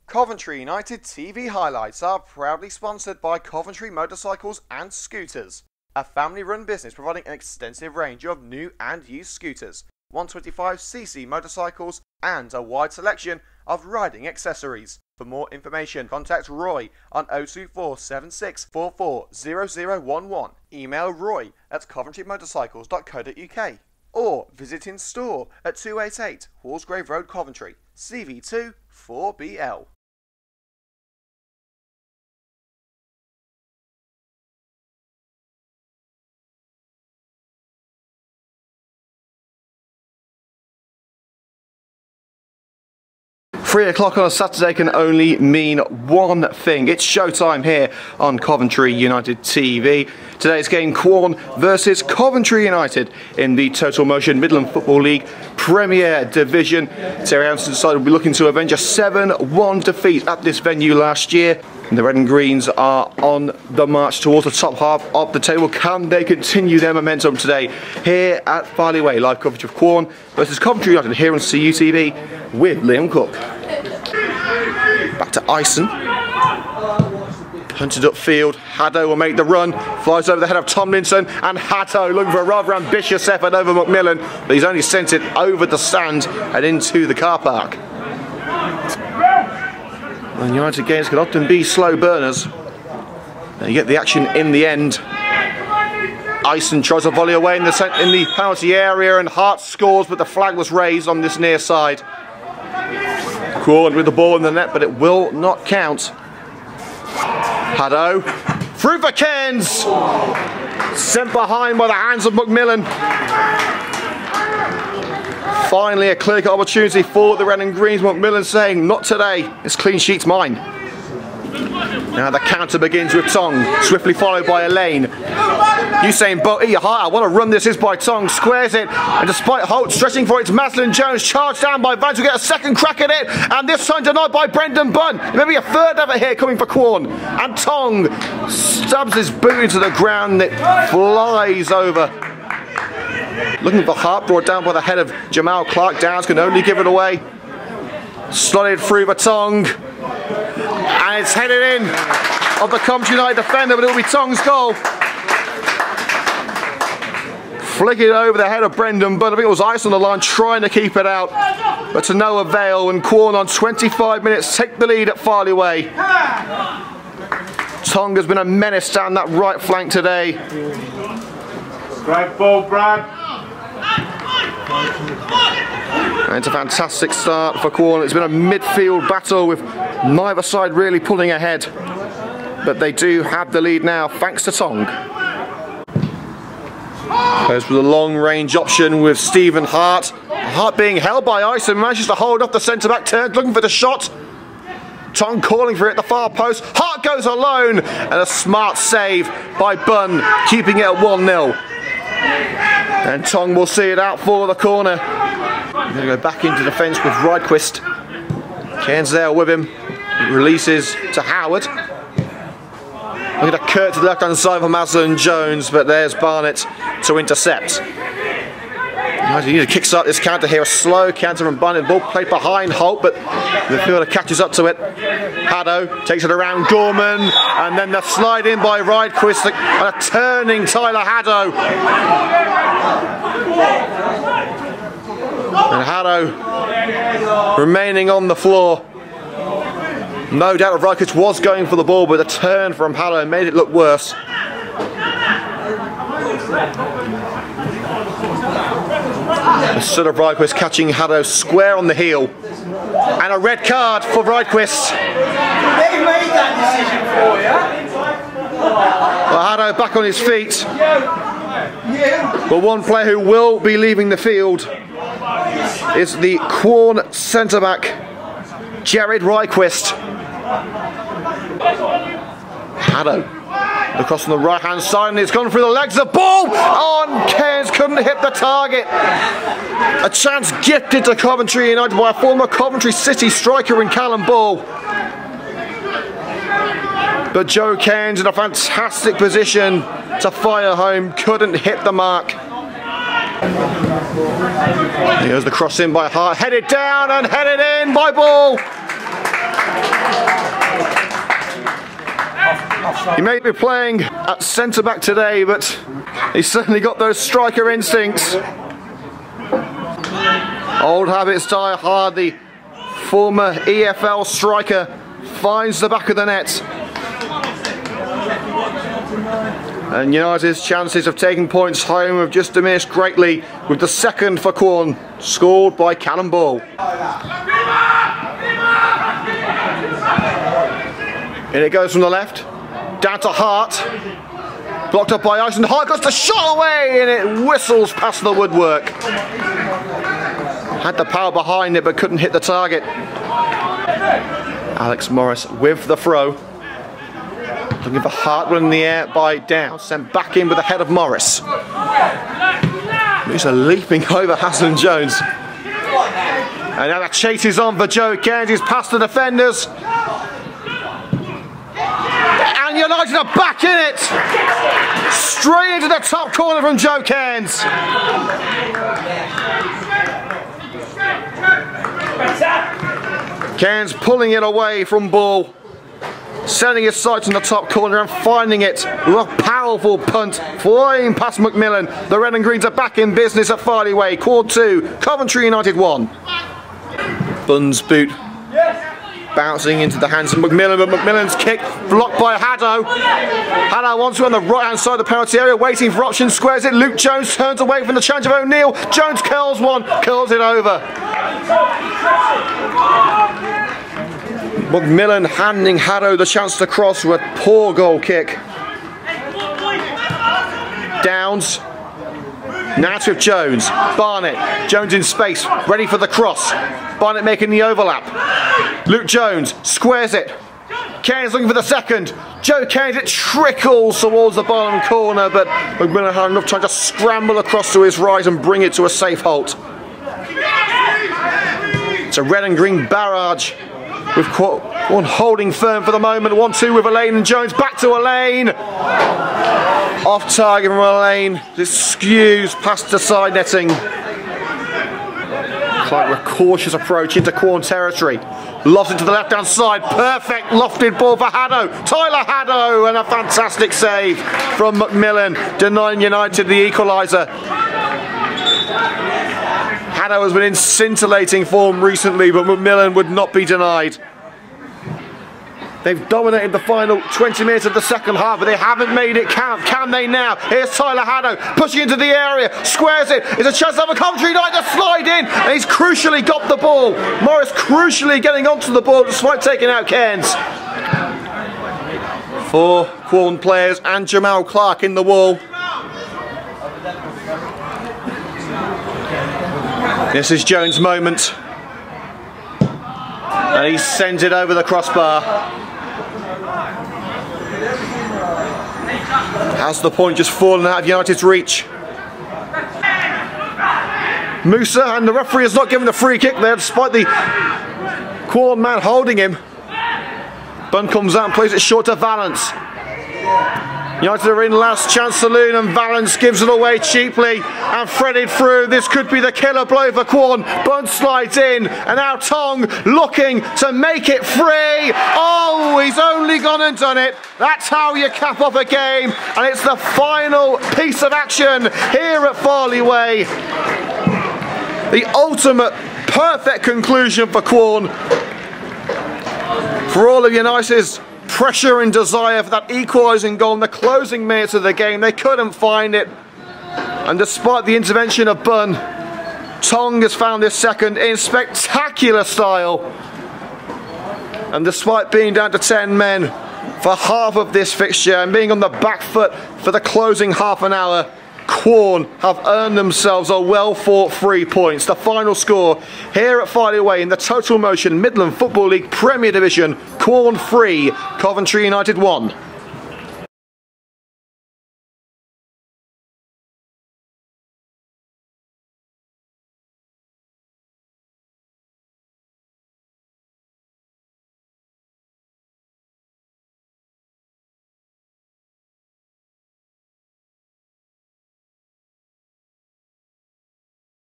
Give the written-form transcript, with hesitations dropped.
Coventry United TV highlights are proudly sponsored by Coventry Motorcycles and Scooters, a family-run business providing an extensive range of new and used scooters, 125cc motorcycles, and a wide selection of riding accessories. For more information, contact Roy on 024 76 44 0011, email roy@coventrymotorcycles.co.uk, or visit in store at 288 Hallsgrave Road, Coventry, CV2 4BL. Three o'clock on a Saturday can only mean one thing. It's showtime here on Coventry United TV. Today's game, Quorn versus Coventry United in the Total Motion Midland Football League Premier Division. Terry Hanson's side will be looking to avenge a 7-1 defeat at this venue last year. And the Red and Greens are on the march towards the top half of the table. Can they continue their momentum today here at Farley Way? Live coverage of Quorn versus Coventry United here on CUTV with Liam Cook. Back to Ison. Hunted upfield. Haddo will make the run. Flies over the head of Tomlinson. And Haddo looking for a rather ambitious effort over Macmillan. But he's only sent it over the stand and into the car park. And United games can often be slow burners. And you get the action in the end. Ison tries to volley away in the penalty area, and Hart scores, but the flag was raised on this near side. Quorn with the ball in the net, but it will not count. Haddo through for Cairns. Sent behind by the hands of Macmillan. Finally a clear-cut opportunity for the Red and Greens. Macmillan saying, not today, this clean sheet's mine. Now the counter begins with Tonge, swiftly followed by Elaine. Usain Bolt, eat your heart out. What a run this is by Tonge, squares it, and despite Holt stretching for it, it's Maslin Jones, charged down by Vance, will get a second crack at it, and this time denied by Brendan Bunn. Maybe a third effort here coming for Quorn, and Tonge stabs his boot into the ground, it flies over. Looking for Hart, brought down by the head of Jamal Clark. Downs can only give it away. Slotted through for Tonge. And it's headed in of the Coventry United defender, but it will be Tonge's goal. Flick it over the head of Brendan, but I think it was Ice on the line trying to keep it out. But to no avail, and Quorn on 25 minutes take the lead at Farley Way. Tonge has been a menace down that right flank today. Great ball, Brad. And it's a fantastic start for Quorn. It's been a midfield battle with neither side really pulling ahead. But they do have the lead now, thanks to Tonge. Goes for the long range option with Stephen Hart. Hart being held by Ison, manages to hold off the centre-back turn, looking for the shot. Tonge calling for it at the far post. Hart goes alone, and a smart save by Bunn, keeping it at 1-0. And Tonge will see it out for the corner. We're going to go back into defence with Rydquist. Cairns there with him. It releases to Howard. Looking at Kurt to the left hand side for Maslin Jones, but there's Barnett to intercept. You need to kickstart this counter here. A slow counter from Barnett. Ball played behind Holt, but the fielder catches up to it. Haddo takes it around Gorman, and then the slide in by Rydquist and a turning Tyler Haddo. And Haddo remaining on the floor. No doubt Rydquist was going for the ball, but the turn from Haddo made it look worse. Instead of Rydquist catching Haddo square on the heel. And a red card for Rydquist. They made that decision for you. Well, Haddo back on his feet. But one player who will be leaving the field is the Quorn centre-back, Jared Rydquist. Haddo across on the right hand side, and it's gone through the legs. The ball on Cairns couldn't hit the target. A chance gifted to Coventry United by a former Coventry City striker in Callum Ball. But Joe Cairns in a fantastic position to fire home, couldn't hit the mark. Here's the cross in by Hart, headed down and headed in by Ball. He may be playing at centre-back today, but he's certainly got those striker instincts. Old habits die hard. The former EFL striker finds the back of the net. And United's chances of taking points home have just diminished greatly, with the second for Quorn scored by Callum Ball. In it goes from the left, down to Hart, blocked up by Ice, and Hart goes the shot away, and it whistles past the woodwork. Had the power behind it, but couldn't hit the target. Alex Morris with the throw. Looking for Hart, in the air by Down, sent back in with the head of Morris. He's leaping over Hassan Jones. And now the chase is on for Joe Cairns. He's past the defenders. And United are back in it. Straight into the top corner from Joe Cairns. Cairns pulling it away from Ball. Setting his sights in the top corner and finding it with a powerful punt flying past Macmillan. The Red and Greens are back in business at Farley Way. Quad 2, Coventry United 1. Bunn's boot bouncing into the hands of Macmillan, but Macmillan's kick blocked by Haddo. Haddo wants to on the right hand side of the penalty area, waiting for options, squares it. Luke Jones turns away from the challenge of O'Neill. Jones curls one, curls it over. Macmillan handing Haddo the chance to cross with a poor goal kick. Downs. Now it's with Jones. Barnett. Jones in space. Ready for the cross. Barnett making the overlap. Luke Jones squares it. Cairns looking for the second. Joe Cairns, it trickles towards the bottom corner, but Macmillan had enough time to scramble across to his right and bring it to a safe halt. It's a red and green barrage, with Quorn holding firm for the moment. 1-2 with Elaine and Jones. Back to Elaine. Off target from Elaine. It skews past the side netting. Like a cautious approach into Quorn territory. Lofts it to the left hand side. Perfect lofted ball for Haddo. Tyler Haddo, and a fantastic save from Macmillan, denying United the equaliser. Haddo has been in scintillating form recently, but Macmillan would not be denied. They've dominated the final 20 minutes of the second half, but they haven't made it count. Can they now? Here's Tyler Haddo pushing into the area, squares it. It's a chance to have a Coventry United to slide in, and he's crucially got the ball. Morris crucially getting onto the ball despite taking out Cairns. 4 Quorn players and Jamal Clark in the wall. This is Jones' moment. And he sends it over the crossbar. Has the point just fallen out of United's reach? Musa, and the referee has not given the free kick there despite the Quorn man holding him. Bunn comes out and plays it short to Valance. United are in last chance saloon, and Valance gives it away cheaply and threaded through. This could be the killer blow for Quorn. Bunn slides in, and now Tonge looking to make it free. Oh, he's only gone and done it. That's how you cap off a game, and it's the final piece of action here at Farley Way. The ultimate perfect conclusion for Quorn. For all of United's pressure and desire for that equalising goal in the closing minutes of the game, they couldn't find it. And despite the intervention of Bunn, Tonge has found this second in spectacular style. And despite being down to 10 men for half of this fixture and being on the back foot for the closing half an hour, Quorn have earned themselves a well-fought 3 points. The final score here at Farley Way in the Total Motion Midland Football League Premier Division: Quorn 3, Coventry United 1.